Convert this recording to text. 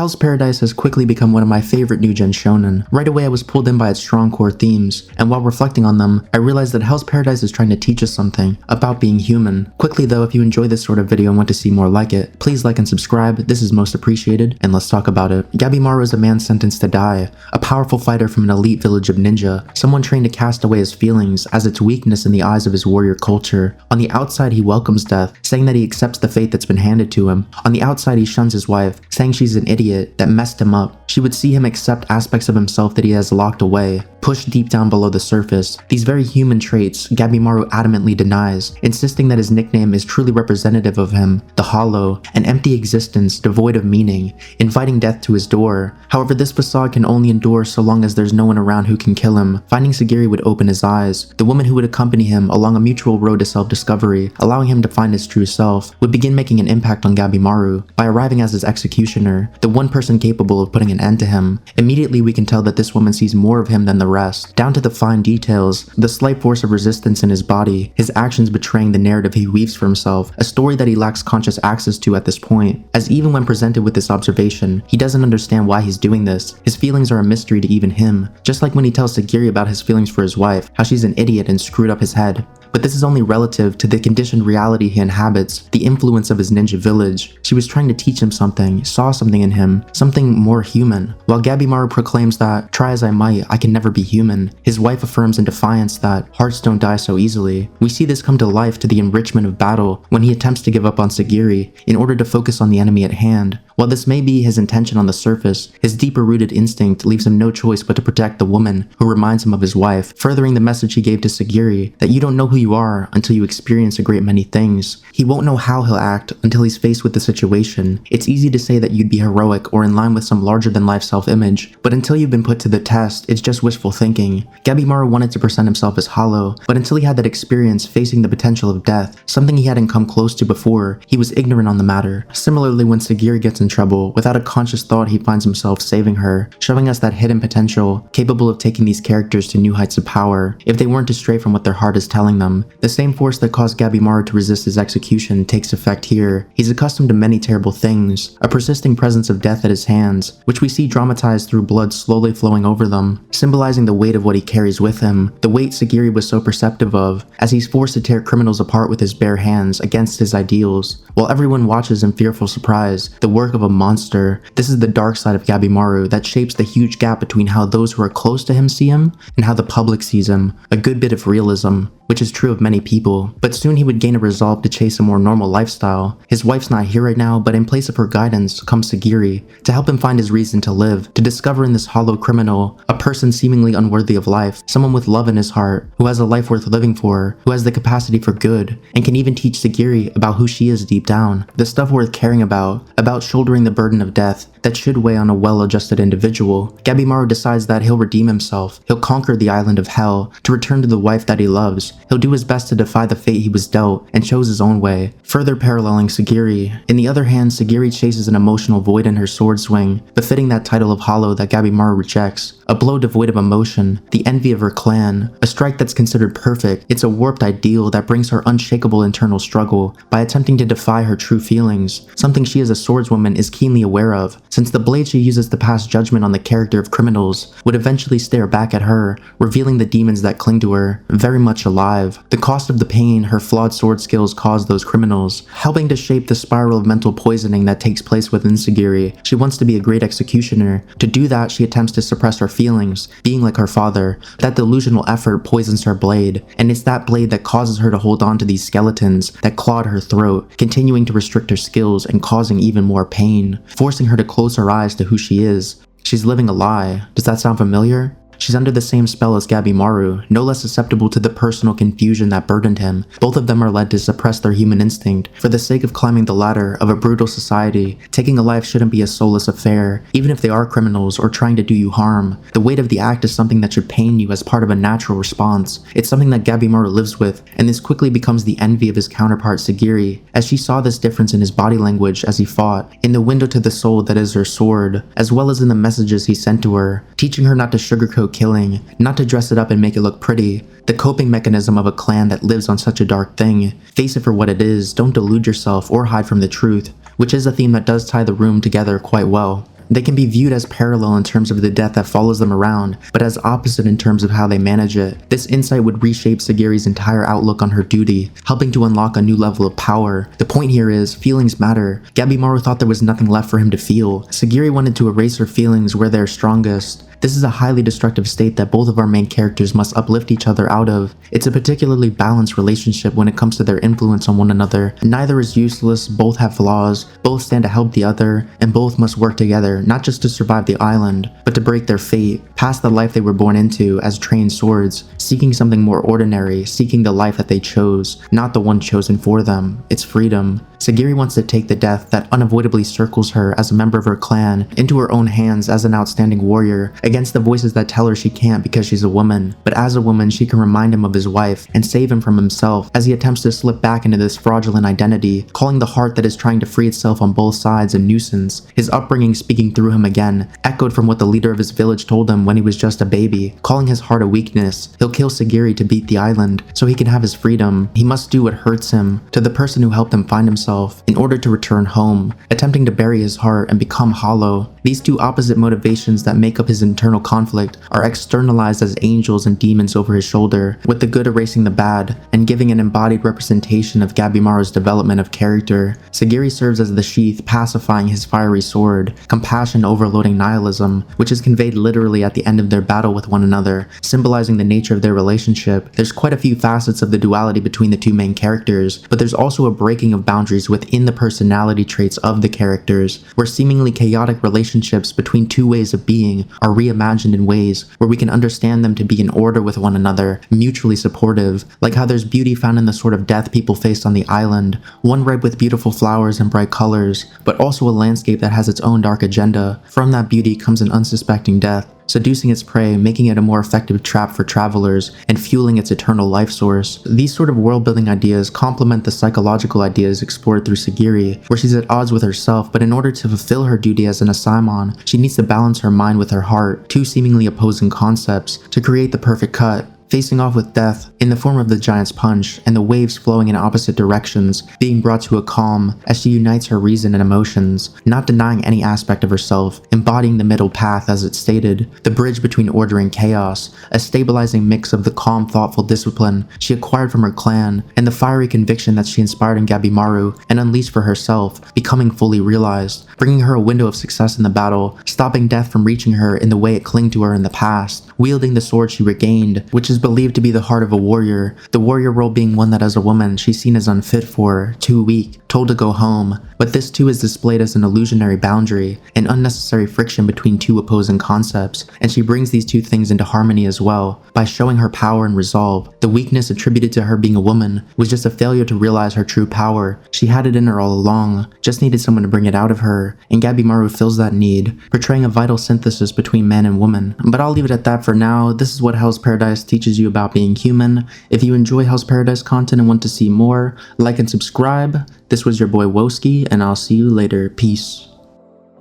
Hell's Paradise has quickly become one of my favorite new-gen shonen. Right away I was pulled in by its strong core themes, and while reflecting on them, I realized that Hell's Paradise is trying to teach us something about being human. Quickly though, if you enjoy this sort of video and want to see more like it, please like and subscribe, this is most appreciated, and let's talk about it. Gabimaru is a man sentenced to die, a powerful fighter from an elite village of ninja, someone trained to cast away his feelings as its weakness in the eyes of his warrior culture. On the outside he welcomes death, saying that he accepts the fate that's been handed to him. On the outside he shuns his wife, saying she's an idiot that messed him up. She would see him accept aspects of himself that he has locked away, pushed deep down below the surface. These very human traits Gabimaru adamantly denies, insisting that his nickname is truly representative of him, the Hollow, an empty existence devoid of meaning, inviting death to his door. However, this facade can only endure so long as there's no one around who can kill him. Finding Sagiri would open his eyes. The woman who would accompany him along a mutual road to self-discovery, allowing him to find his true self, would begin making an impact on Gabimaru by arriving as his executioner, the one person capable of putting an end to him. Immediately we can tell that this woman sees more of him than the rest, down to the fine details, the slight force of resistance in his body, his actions betraying the narrative he weaves for himself, a story that he lacks conscious access to at this point, as even when presented with this observation, he doesn't understand why he's doing this. His feelings are a mystery to even him, just like when he tells Sagiri about his feelings for his wife, how she's an idiot and screwed up his head. But this is only relative to the conditioned reality he inhabits, the influence of his ninja village. She was trying to teach him something, saw something in him, something more human. While Gabimaru proclaims that, try as I might, I can never be human, his wife affirms in defiance that hearts don't die so easily. We see this come to life to the enrichment of battle when he attempts to give up on Sagiri in order to focus on the enemy at hand. While this may be his intention on the surface, his deeper-rooted instinct leaves him no choice but to protect the woman who reminds him of his wife, furthering the message he gave to Sagiri that you don't know who you are until you experience a great many things. He won't know how he'll act until he's faced with the situation. It's easy to say that you'd be heroic or in line with some larger-than-life self-image, but until you've been put to the test, it's just wishful thinking. Gabimaru wanted to present himself as hollow, but until he had that experience facing the potential of death, something he hadn't come close to before, he was ignorant on the matter. Similarly, when Sagiri gets in trouble, without a conscious thought he finds himself saving her, showing us that hidden potential, capable of taking these characters to new heights of power, if they weren't to stray from what their heart is telling them. The same force that caused Gabimaru to resist his execution takes effect here. He's accustomed to many terrible things, a persisting presence of death at his hands, which we see dramatized through blood slowly flowing over them, symbolizing the weight of what he carries with him, the weight Sagiri was so perceptive of, as he's forced to tear criminals apart with his bare hands against his ideals. While everyone watches in fearful surprise, the work of a monster, this is the dark side of Gabimaru that shapes the huge gap between how those who are close to him see him and how the public sees him, a good bit of realism, which is true of many people. But soon he would gain a resolve to chase a more normal lifestyle. His wife's not here right now, but in place of her guidance comes Sagiri, to help him find his reason to live, to discover in this hollow criminal, a person seemingly unworthy of life, someone with love in his heart, who has a life worth living for, who has the capacity for good, and can even teach Sagiri about who she is deep down, the stuff worth caring about shouldering the burden of death that should weigh on a well-adjusted individual. Gabimaru decides that he'll redeem himself, he'll conquer the island of hell, to return to the wife that he loves. He'll do his best to defy the fate he was dealt, and chose his own way, further paralleling Sagiri. In the other hand, Sagiri chases an emotional void in her sword swing, befitting that title of hollow that Gabimaru rejects. A blow devoid of emotion, the envy of her clan, a strike that's considered perfect. It's a warped ideal that brings her unshakable internal struggle by attempting to defy her true feelings, something she as a swordswoman is keenly aware of, since the blade she uses to pass judgment on the character of criminals would eventually stare back at her, revealing the demons that cling to her, very much alive. The cost of the pain her flawed sword skills cause those criminals, helping to shape the spiral of mental poisoning that takes place within Sagiri. She wants to be a great executioner. To do that, she attempts to suppress her feelings, being like her father. That delusional effort poisons her blade, and it's that blade that causes her to hold on to these skeletons that clawed her throat, continuing to restrict her skills and causing even more pain, forcing her to close her eyes to who she is. She's living a lie. Does that sound familiar? She's under the same spell as Gabimaru, no less susceptible to the personal confusion that burdened him. Both of them are led to suppress their human instinct for the sake of climbing the ladder of a brutal society. Taking a life shouldn't be a soulless affair, even if they are criminals or trying to do you harm. The weight of the act is something that should pain you as part of a natural response. It's something that Gabimaru lives with, and this quickly becomes the envy of his counterpart Sagiri, as she saw this difference in his body language as he fought, in the window to the soul that is her sword, as well as in the messages he sent to her, teaching her not to sugarcoat killing, not to dress it up and make it look pretty. The coping mechanism of a clan that lives on such a dark thing. Face it for what it is, don't delude yourself or hide from the truth, which is a theme that does tie the room together quite well. They can be viewed as parallel in terms of the death that follows them around, but as opposite in terms of how they manage it. This insight would reshape Sagiri's entire outlook on her duty, helping to unlock a new level of power. The point here is, feelings matter. Gabimaru thought there was nothing left for him to feel. Sagiri wanted to erase her feelings where they're strongest. This is a highly destructive state that both of our main characters must uplift each other out of. It's a particularly balanced relationship when it comes to their influence on one another. Neither is useless, both have flaws, both stand to help the other, and both must work together, not just to survive the island, but to break their fate, past the life they were born into as trained swords, seeking something more ordinary, seeking the life that they chose, not the one chosen for them. It's freedom. Sagiri wants to take the death that unavoidably circles her as a member of her clan into her own hands as an outstanding warrior, against the voices that tell her she can't because she's a woman. But as a woman, she can remind him of his wife and save him from himself as he attempts to slip back into this fraudulent identity, calling the heart that is trying to free itself on both sides a nuisance. His upbringing speaking through him again, echoed from what the leader of his village told him when he was just a baby, calling his heart a weakness. He'll kill Sagiri to beat the island so he can have his freedom. He must do what hurts him to the person who helped him find himself in order to return home, attempting to bury his heart and become hollow. These two opposite motivations that make up his internal conflict are externalized as angels and demons over his shoulder, with the good erasing the bad and giving an embodied representation of Gabimaru's development of character. Sagiri serves as the sheath pacifying his fiery sword, compassion overloading nihilism, which is conveyed literally at the end of their battle with one another, symbolizing the nature of their relationship. There's quite a few facets of the duality between the two main characters, but there's also a breaking of boundaries within the personality traits of the characters, where seemingly chaotic relationships between two ways of being are reimagined in ways where we can understand them to be in order with one another, mutually supportive, like how there's beauty found in the sort of death people faced on the island, one red with beautiful flowers and bright colors, but also a landscape that has its own dark agenda. From that beauty comes an unsuspecting death, seducing its prey, making it a more effective trap for travelers, and fueling its eternal life source. These sort of world-building ideas complement the psychological ideas explored through Sagiri, where she's at odds with herself, but in order to fulfill her duty as an Asaemon, she needs to balance her mind with her heart, two seemingly opposing concepts, to create the perfect cut. Facing off with death in the form of the giant's punch and the waves flowing in opposite directions, being brought to a calm as she unites her reason and emotions, not denying any aspect of herself, embodying the middle path as it's stated, the bridge between order and chaos, a stabilizing mix of the calm, thoughtful discipline she acquired from her clan and the fiery conviction that she inspired in Gabimaru and unleashed for herself, becoming fully realized, bringing her a window of success in the battle, stopping death from reaching her in the way it clung to her in the past, wielding the sword she regained, which is believed to be the heart of a warrior, the warrior role being one that as a woman she's seen as unfit for, too weak, told to go home. But this too is displayed as an illusionary boundary, an unnecessary friction between two opposing concepts, and she brings these two things into harmony as well, by showing her power and resolve. The weakness attributed to her being a woman was just a failure to realize her true power. She had it in her all along, just needed someone to bring it out of her, and Gabimaru fills that need, portraying a vital synthesis between man and woman. But I'll leave it at that for now. This is what Hell's Paradise teaches you about being human. If you enjoy Hell's Paradise content and want to see more, like and subscribe. This was your boy Woski, and I'll see you later. Peace.